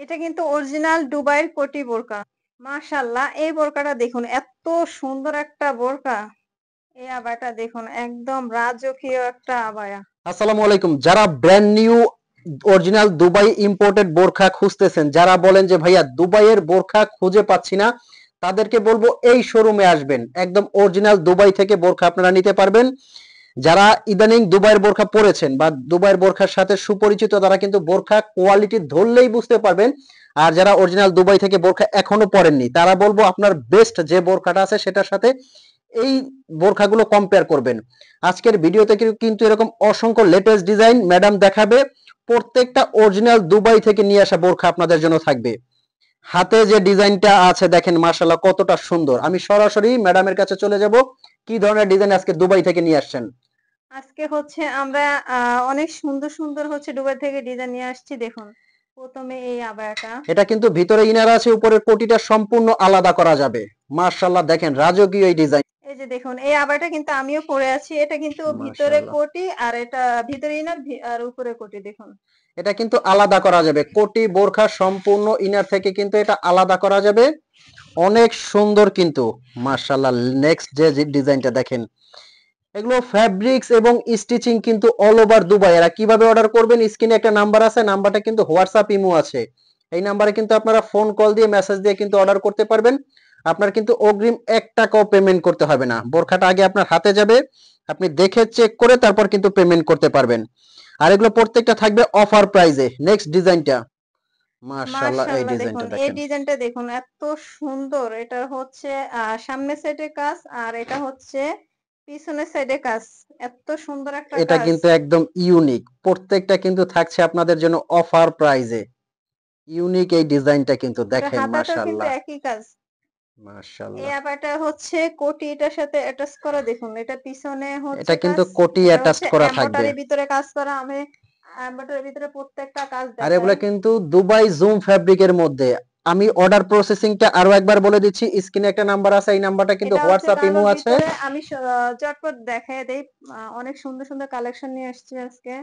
এটা কিন্তু অরিজিনাল দুবাইয়ের কোটি বোরকা। মাশাআল্লাহ এই বোরকাটা দেখুন এত সুন্দর একটা বোরকা। এই আবায়াটা দেখুন একদম রাজকীয় একটা আবায়া। আসসালামু আলাইকুম। যারা brand new original Dubai imported বোরখা খুঁজতেছেন, যারা বলেন যে ভাইয়া দুবাইয়ের বোরখা খুঁজে পাচ্ছি না, তাদেরকে বলবো এই শোরুমে আসবেন। একদম অরিজিনাল দুবাই থেকে বোরখা আপনারা নিতে পারবেন। যারা ইদানিং দুবাইয়ের বোরখা পরেছেন বা দুবাইয়ের বোরখার সাথে সুপরিচিত, তারা কিন্তু বোরখা কোয়ালিটি ধরলেই বুঝতে পারবেন। আর যারা অরিজিনাল দুবাই থেকে বোরখা এখনো পরেননি, তারা বলবো আপনার বেস্ট যে বোরখাটা আছে সেটার সাথে এই বোরখাগুলো কম্পেয়ার করবেন। আজকের ভিডিওতে কিন্তু এরকম অসংখ্য লেটেস্ট ডিজাইন ম্যাডাম দেখাবে। প্রত্যেকটা অরিজিনাল দুবাই থেকে নিয়ে আসা বোরখা আপনাদের জন্য থাকবে। হাতে যে ডিজাইনটা আছে দেখেন মাশাআল্লাহ কতটা সুন্দর। আমি সরাসরি ম্যাডামের কাছে চলে যাব। কি ধরনের ডিজাইন আজকে দুবাই থেকে নিয়ে আসছেন? আজকে হচ্ছে আমরা অনেক সুন্দর, সুন্দর হচ্ছে দুবাই থেকে ডিজাইন নিয়ে আসছি দেখুন। ১ম এ এই আবায়াটা। এটা কিন্তু ভিতরে ইনার আছে, উপরের কোটিটা সম্পূর্ণ আলাদা করা যাবে। মাশাআল্লাহ দেখেন রাজকীয় এই ডিজাইন। এই যে দেখুন এই আবায়াটা কিন্তু আমিও পরে আছি। এটা কিন্তু ভিতরে মাশাআল্লাহ। কোটি আর এটা ভিতরে ইনার আর উপরে কোটি দেখুন। এটা কিন্তু আলাদা করা যাবে। কোটি বোরখা সম্পূর্ণ ইনার থেকে কিন্তু এটা আলাদা করা যাবে। অনেক সুন্দর কিন্তু মাশাআল্লাহ। নেক্সট যে ডিজাইনটা দেখেন, এগুলো ফ্যাব্রিক্স এবং স্টিচিং কিন্তু অল ওভার দুবাই। এরা কিভাবে অর্ডার করবেন, স্ক্রিনে একটা নাম্বার আছে, নাম্বারটা কিন্তু হোয়াটসঅ্যাপ ইমো আছে। এই নাম্বারে কিন্তু আপনারা ফোন কল দিয়ে মেসেজ দিয়ে কিন্তু অর্ডার করতে পারবেন। আপনার কিন্তু অগ্রিম 1 টাকাও পেমেন্ট করতে হবে না। বোরখাটা আগে আপনার হাতে যাবে, আপনি দেখে চেক করে তারপর কিন্তু পেমেন্ট করতে পারবেন। আর এগুলো প্রত্যেকটা থাকবে অফার প্রাইজে। নেক্সট ডিজাইনটা মাশাআল্লাহ, এই মাশাআল্লাহ ডিজাইনটা দেখুন এই দেখেন। ডিজাইনটা দেখুন এত সুন্দর। এটা হচ্ছে সামনের সাইডে কাজ আর এটা হচ্ছে পিছনের সাইডে কাজ। এত সুন্দর একটা এটা কাজ। কিন্তু একদম ইউনিক। প্রত্যেকটা কিন্তু থাকছে আপনাদের জন্য অফার প্রাইজে। ইউনিক এই ডিজাইনটা কিন্তু এটা দেখেন হাতাটাও কিন্তু মাশাআল্লাহ। একই কাজ। এই মাশাআল্লাহ। আবাটা হচ্ছে কোটি এটার সাথে অ্যাটাচ করা দেখুন। এটা পিছনে হচ্ছে এটা কাজ। কিন্তু কোটি এটা অ্যাটাচড হচ্ছে করা থাকবে। এমব্রয়ডারির ভিতরে কাজ করা। আমি এমব্রয়ডারির ভিতরে প্রত্যেকটা কাজ আর দেখাই। এগুলা কিন্তু দুবাই জুম ফ্যাব্রিকের মধ্যে। আমি অর্ডার প্রসেসিংটা আরো একবার বলে দিচ্ছি। স্ক্রিনে একটা নাম্বার আছে, এই নাম্বারটা কিন্তু এটা হচ্ছে হোয়াটসঅ্যাপ ইমো কালোর আছে। ভিতরে আমি চটপট দেখায় দেই। অনেক সুন্দর, সুন্দর কালেকশন নিয়ে আসছি আজকে।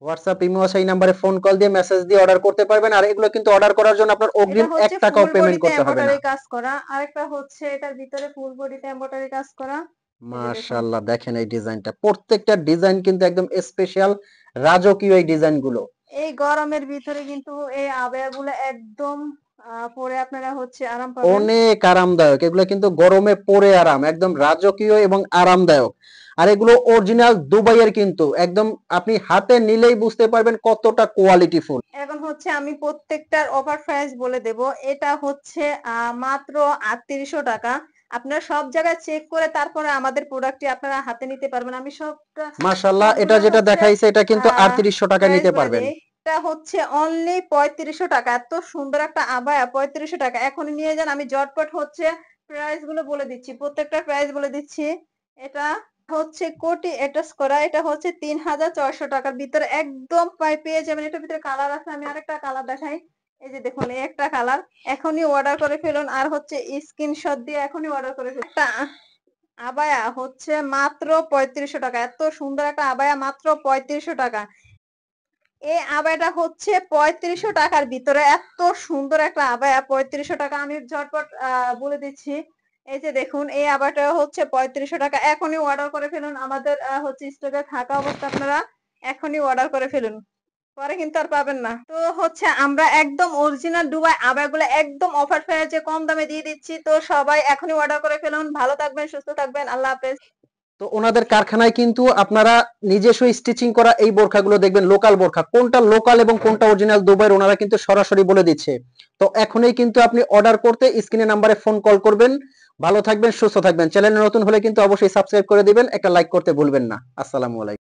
হোয়াটসঅ্যাপ ইমো আছে, এই নাম্বারে ফোন কল দিয়ে মেসেজ দিয়ে অর্ডার করতে পারবেন। আর এগুলো কিন্তু অর্ডার করার জন্য আপনার এটা অগ্রিম 1 হচ্ছে টাকাও ফুল পেমেন্ট বডিতে করতে হবে না। এমব্রয়ডারি কাজ করা। আরেকটা হচ্ছে এটার ভিতরে ফুল বডিতে এমব্রয়ডারি কাজ করা। এই যে দেখুন। মাশাআল্লাহ দেখেন এই ডিজাইনটা। প্রত্যেকটা ডিজাইন কিন্তু একদম স্পেশাল, রাজকীয় এই ডিজাইনগুলো। এই গরমের ভিতরে কিন্তু এই আবায়াগুলো একদম পরে আপনারা হচ্ছে আরাম পাবেন। অনেক আরামদায়ক। এগুলো কিন্তু গরমে পরে আরাম, একদম রাজকীয় এবং আরামদায়ক। আর এগুলো অরিজিনাল দুবাইয়ের কিন্তু একদম, আপনি হাতে নিলেই বুঝতে পারবেন কতটা কোয়ালিটিফুল। এখন হচ্ছে আমি প্রত্যেকটার অফার প্রাইস বলে দেব। এটা হচ্ছে মাত্র ৩৮০০ টাকা। আপনারা সব জায়গায় চেক করে তারপরে আমাদের প্রোডাক্টটি আপনারা হাতে নিতে পারবেন। আমি মাশাআল্লাহ, এটা সবগুলো যেটা হচ্ছে দেখাইছে এটা কিন্তু আ ৩৮০০ টাকায় প্রাইস নিতে বলে পারবেন। দেই। এটা হচ্ছে অনলি ৩৫০০ টাকা। এত সুন্দর একটা আবায়া ৩৫০০ টাকা। এখনই নিয়ে যান। আমি ঝটপট হচ্ছে প্রাইস গুলো বলে দিচ্ছি। প্রত্যেকটার প্রাইস বলে দিচ্ছি। এটা হচ্ছে কোটি অ্যাটাচ করা। এটা হচ্ছে ৩৬০০ টাকার ভিতরে একদম পেয়ে যাবেন। এটার ভিতরে কালার আছে। আমি আরেকটা কালার দেখাই। এই যে দেখুন এই একটা কালার। এখনই অর্ডার করে ফেলুন। আর হচ্ছে স্ক্রিনশট দিয়ে এখনই অর্ডার করে ফেলুন। একটা আবায়া হচ্ছে মাত্র ৩৫০০ টাকা। এত সুন্দর একটা আবায়া মাত্র ৩৫০০ টাকা। এই আবায়াটা হচ্ছে ৩৫০০ টাকার ভিতরে এত সুন্দর একটা আবায়া ৩৫০০ টাকা। আমি ঝটপট বলে দিচ্ছি। এই যে দেখুন এই আবায়াটা হচ্ছে ৩৫০০ টাকা। এখনই অর্ডার করে ফেলুন। আমাদের হচ্ছে স্টকে থাকা অবস্থা আপনারা এখনই অর্ডার করে ফেলুন। পরে কিন্তু আর পাবেন না। তো হচ্ছে আমরা একদম অরিজিনাল দুবাই আবায়াগুলো একদম অফার প্রাইসে কম দামে দিয়ে দিচ্ছি। তো সবাই এখনই অর্ডার করে ফেলুন। ভালো থাকবেন, সুস্থ থাকবেন। আল্লাহ হাফেজ। তো ওনাদের কারখানায় কিন্তু আপনারা নিজস্ব স্টিচিং করা এই বোরখাগুলো দেখবেন, লোকাল বোরখা। কোনটা লোকাল এবং কোনটা অরিজিনাল দুবাইয়ের ওনারা কিন্তু সরাসরি বলে দিচ্ছে। তো এখনই কিন্তু আপনি অর্ডার করতে স্ক্রিনে নাম্বারে ফোন কল করবেন। ভালো থাকবেন, সুস্থ থাকবেন। চ্যানেলে নতুন হলে কিন্তু অবশ্যই সাবস্ক্রাইব করে দিবেন, একটা লাইক করতে ভুলবেন না। আসসালামু আলাইকুম।